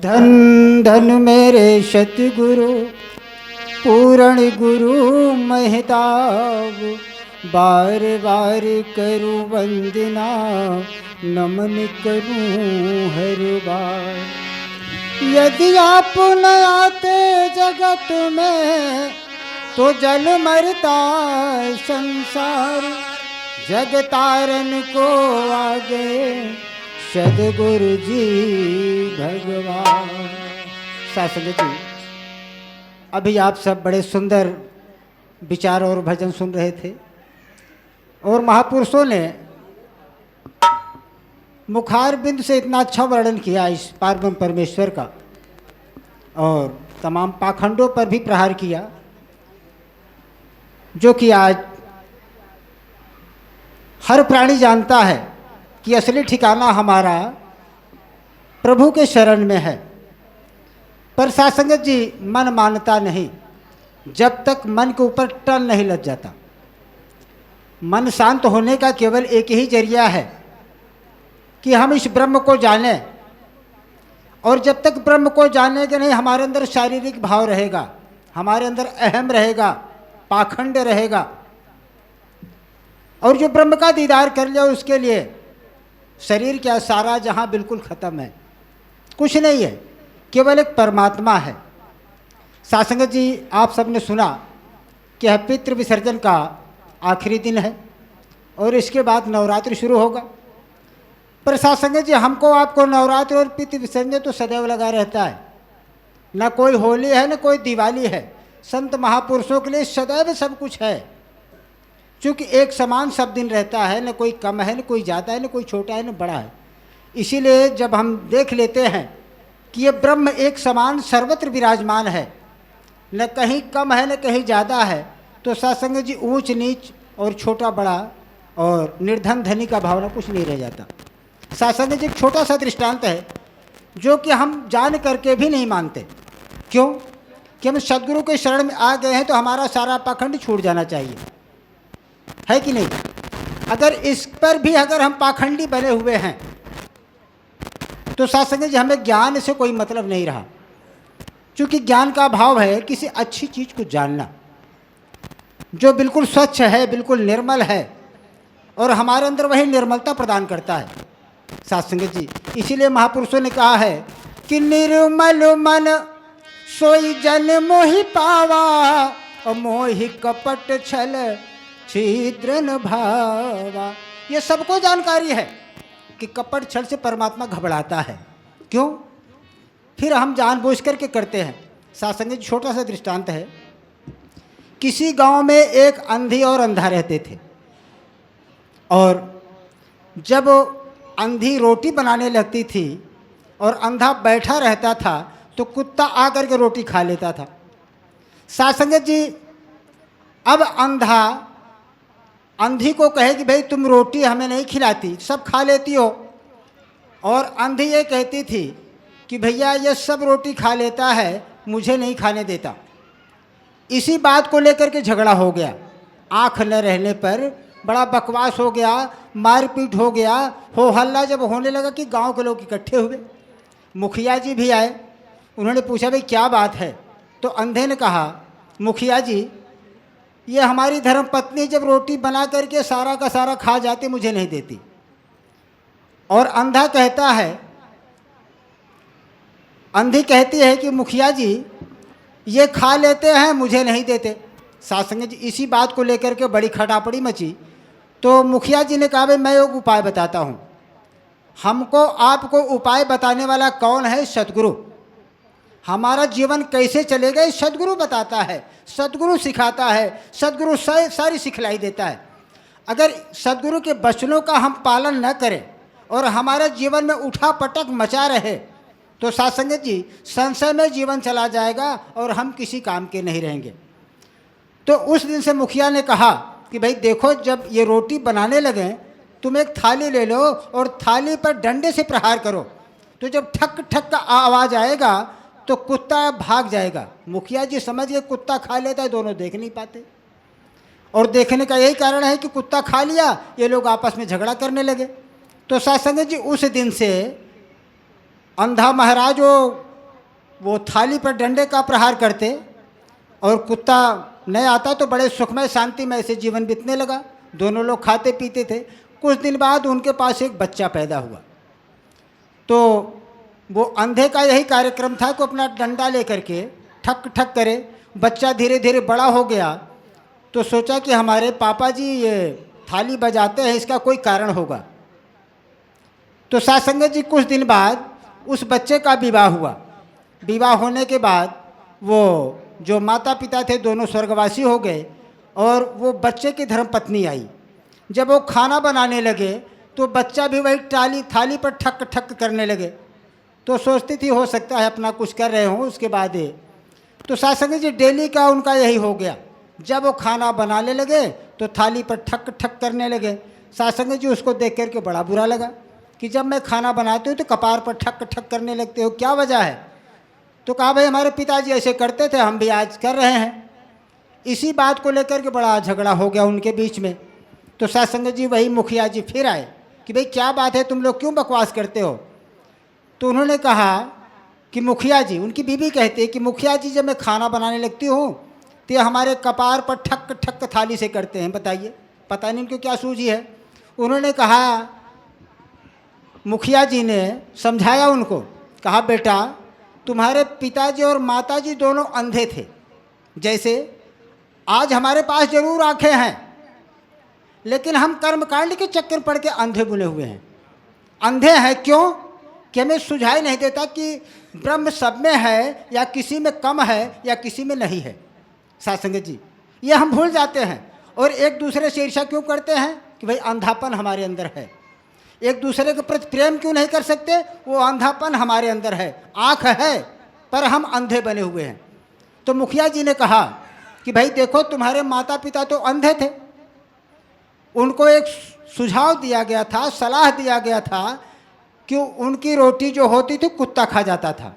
धन धन मेरे सतगुरु पूर्ण गुरु महताब, बार बार करूं वंदना, नमन करूं हर बार। यदि आप न आते जगत में तो जल मरता संसार, जग तारन को आगे सदगुरु जी भगवान। शास्त्री जी, अभी आप सब बड़े सुंदर विचार और भजन सुन रहे थे और महापुरुषों ने मुखार बिंद से इतना अच्छा वर्णन किया इस पारब्रह्म परमेश्वर का और तमाम पाखंडों पर भी प्रहार किया, जो कि आज हर प्राणी जानता है कि असली ठिकाना हमारा प्रभु के शरण में है। पर सासंगत जी, मन मानता नहीं जब तक मन के ऊपर टन नहीं लग जाता। मन शांत होने का केवल एक ही जरिया है कि हम इस ब्रह्म को जानें, और जब तक ब्रह्म को जानेंगे नहीं हमारे अंदर शारीरिक भाव रहेगा, हमारे अंदर अहम रहेगा, पाखंड रहेगा। और जो ब्रह्म का दीदार कर लिया उसके लिए शरीर क्या सारा जहां बिल्कुल ख़त्म है, कुछ नहीं है, केवल एक परमात्मा है। सासंगत जी, आप सबने सुना कि यह पितृ विसर्जन का आखिरी दिन है और इसके बाद नवरात्रि शुरू होगा। पर सासंगत जी, हमको आपको नवरात्रि और पितृ विसर्जन तो सदैव लगा रहता है। न कोई होली है न कोई दिवाली है, संत महापुरुषों के लिए सदैव सब कुछ है। चूँकि एक समान सब दिन रहता है, न कोई कम है न कोई ज़्यादा है, न कोई छोटा है न बड़ा है। इसीलिए जब हम देख लेते हैं कि ये ब्रह्म एक समान सर्वत्र विराजमान है, न कहीं कम है न कहीं ज़्यादा है, तो सत्संग जी ऊंच नीच और छोटा बड़ा और निर्धन धनी का भावना कुछ नहीं रह जाता। सत्संग जी एक छोटा सा दृष्टांत है जो कि हम जान करके भी नहीं मानते। क्यों? कि हम सदगुरु के शरण में आ गए हैं तो हमारा सारा पाखंड छूट जाना चाहिए, है कि नहीं? अगर इस पर भी अगर हम पाखंडी बने हुए हैं तो सत्संग जी हमें ज्ञान से कोई मतलब नहीं रहा। क्योंकि ज्ञान का भाव है किसी अच्छी चीज़ को जानना जो बिल्कुल स्वच्छ है, बिल्कुल निर्मल है, और हमारे अंदर वही निर्मलता प्रदान करता है सत्संग जी। इसीलिए महापुरुषों ने कहा है कि निर्मल मन सोई जन मोहि पावा, और मोहि कपट छल छिद्र न भावा। ये सबको जानकारी है कि कपट छल से परमात्मा घबराता है। क्यों? फिर हम जानबूझ करके करते हैं। सत्संग जी छोटा सा दृष्टांत है। किसी गांव में एक अंधी और अंधा रहते थे, और जब अंधी रोटी बनाने लगती थी और अंधा बैठा रहता था तो कुत्ता आकर के रोटी खा लेता था। सत्संग जी, अब अंधा अंधी को कहे कि भाई तुम रोटी हमें नहीं खिलाती, सब खा लेती हो, और अंधी ये कहती थी कि भैया ये सब रोटी खा लेता है, मुझे नहीं खाने देता। इसी बात को लेकर के झगड़ा हो गया। आँख न रहने पर बड़ा बकवास हो गया, मारपीट हो गया, हो हल्ला जब होने लगा कि गांव के लोग इकट्ठे हुए। मुखिया जी भी आए, उन्होंने पूछा भाई क्या बात है? तो अंधे ने कहा, मुखिया जी ये हमारी धर्म पत्नी जब रोटी बना करके सारा का सारा खा जाती, मुझे नहीं देती। और अंधा कहता है, अंधी कहती है कि मुखिया जी ये खा लेते हैं, मुझे नहीं देते। सत्संग जी इसी बात को लेकर के बड़ी खटापड़ी मची। तो मुखिया जी ने कहा भाई मैं एक उपाय बताता हूँ। हमको आपको उपाय बताने वाला कौन है? सतगुरु। हमारा जीवन कैसे चलेगा ये सदगुरु बताता है, सदगुरु सिखाता है, सदगुरु सारी सिखलाई देता है। अगर सदगुरु के वचनों का हम पालन न करें और हमारे जीवन में उठा पटक मचा रहे तो सत्संग जी संशय में जीवन चला जाएगा और हम किसी काम के नहीं रहेंगे। तो उस दिन से मुखिया ने कहा कि भाई देखो, जब ये रोटी बनाने लगे तुम एक थाली ले लो और थाली पर डंडे से प्रहार करो, तो जब ठक ठक का आवाज़ आएगा तो कुत्ता भाग जाएगा। मुखिया जी समझ गए कुत्ता खा लेता है, दोनों देख नहीं पाते, और देखने का यही कारण है कि कुत्ता खा लिया, ये लोग आपस में झगड़ा करने लगे। तो सत्संग जी उस दिन से अंधा महाराज वो वो थाली पर डंडे का प्रहार करते और कुत्ता नहीं आता तो बड़े सुखमय शांतिमय से जीवन बीतने लगा। दोनों लोग खाते पीते थे। कुछ दिन बाद उनके पास एक बच्चा पैदा हुआ। तो वो अंधे का यही कार्यक्रम था कि अपना डंडा लेकर के ठक ठक करे। बच्चा धीरे धीरे बड़ा हो गया तो सोचा कि हमारे पापा जी ये थाली बजाते हैं, इसका कोई कारण होगा। तो सासंगत जी कुछ दिन बाद उस बच्चे का विवाह हुआ। विवाह होने के बाद वो जो माता पिता थे दोनों स्वर्गवासी हो गए और वो बच्चे की धर्मपत्नी आई। जब वो खाना बनाने लगे तो बच्चा भी वही थाली पर ठक ठक करने लगे। तो सोचती थी हो सकता है अपना कुछ कर रहे हों। उसके बाद तो सासंगत जी डेली का उनका यही हो गया। जब वो खाना बनाने लगे तो थाली पर ठक ठक करने लगे। सासंगत जी उसको देख करके बड़ा बुरा लगा कि जब मैं खाना बनाती हूँ तो कपार पर ठक ठक करने लगते हो, क्या वजह है? तो कहा भाई हमारे पिताजी ऐसे करते थे, हम भी आज कर रहे हैं। इसी बात को लेकर के बड़ा झगड़ा हो गया उनके बीच में। तो सासंगत जी वही मुखिया जी फिर आए कि भाई क्या बात है, तुम लोग क्यों बकवास करते हो? तो उन्होंने कहा कि मुखिया जी, उनकी बीवी कहती है कि मुखिया जी जब मैं खाना बनाने लगती हूँ तो ये हमारे कपार पर ठक ठक थाली से करते हैं, बताइए पता नहीं उनको क्या सूझी है। उन्होंने कहा, मुखिया जी ने समझाया उनको, कहा बेटा तुम्हारे पिताजी और माताजी दोनों अंधे थे। जैसे आज हमारे पास जरूर आंखें हैं लेकिन हम कर्मकांड के चक्कर पड़ के अंधे बुने हुए हैं। अंधे हैं क्यों? कि हमें सुझाई नहीं देता कि ब्रह्म सब में है या किसी में कम है या किसी में नहीं है। सासंगत जी ये हम भूल जाते हैं और एक दूसरे से ईर्ष्या क्यों करते हैं कि भाई अंधापन हमारे अंदर है। एक दूसरे के प्रति प्रेम क्यों नहीं कर सकते? वो अंधापन हमारे अंदर है। आँख है पर हम अंधे बने हुए हैं। तो मुखिया जी ने कहा कि भाई देखो तुम्हारे माता पिता तो अंधे थे, उनको एक सुझाव दिया गया था, सलाह दिया गया था कि उनकी रोटी जो होती थी कुत्ता खा जाता था।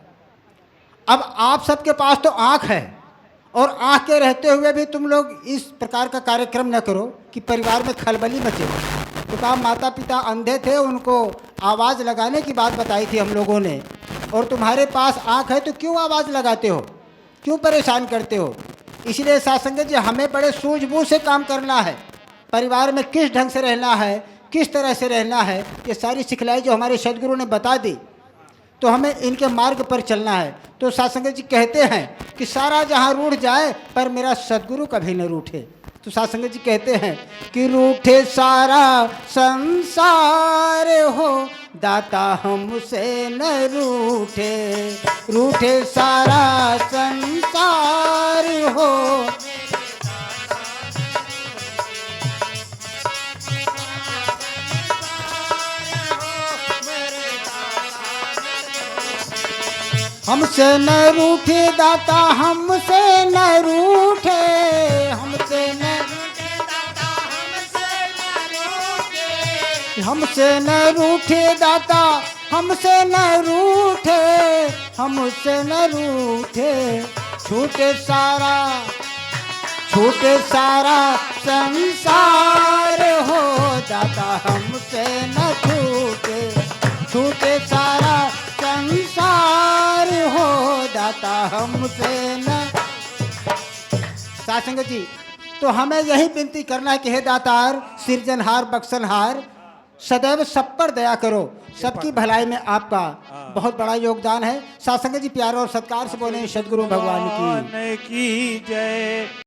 अब आप सबके पास तो आँख है और आँख के रहते हुए भी तुम लोग इस प्रकार का कार्यक्रम न करो कि परिवार में खलबली मचे। तो कहा माता पिता अंधे थे, उनको आवाज़ लगाने की बात बताई थी हम लोगों ने, और तुम्हारे पास आँख है तो क्यों आवाज़ लगाते हो, क्यों परेशान करते हो? इसलिए सासंगत जी हमें बड़े सूझबूझ से काम करना है। परिवार में किस ढंग से रहना है, किस तरह से रहना है, ये सारी सिखलाई जो हमारे सदगुरु ने बता दी, तो हमें इनके मार्ग पर चलना है। तो सासंगत जी कहते हैं कि सारा जहाँ रूठ जाए पर मेरा सदगुरु कभी न रूठे। तो सासंगत जी कहते हैं कि रूठे सारा संसार हो दाता हमसे न रूठे, रूठे सारा संसार हो। हमसे न रूठे दाता हमसे न रूठे, हमसे न रूठे दाता हमसे न रूठे दाता हमसे न रूठे, हमसे न रूठे। छूटे सारा संसार हो दाता हमसे न छूटे, छूटे सारा संसार हो दाता हमसे न। सासंगत जी तो हमें यही विनती करना है कि हे दातार, सृजनहार, बख्शनहार, सदैव सब पर दया करो। सबकी भलाई में आपका बहुत बड़ा योगदान है। सासंगत जी प्यार और सत्कार से बोले सद्गुरु भगवान की जय।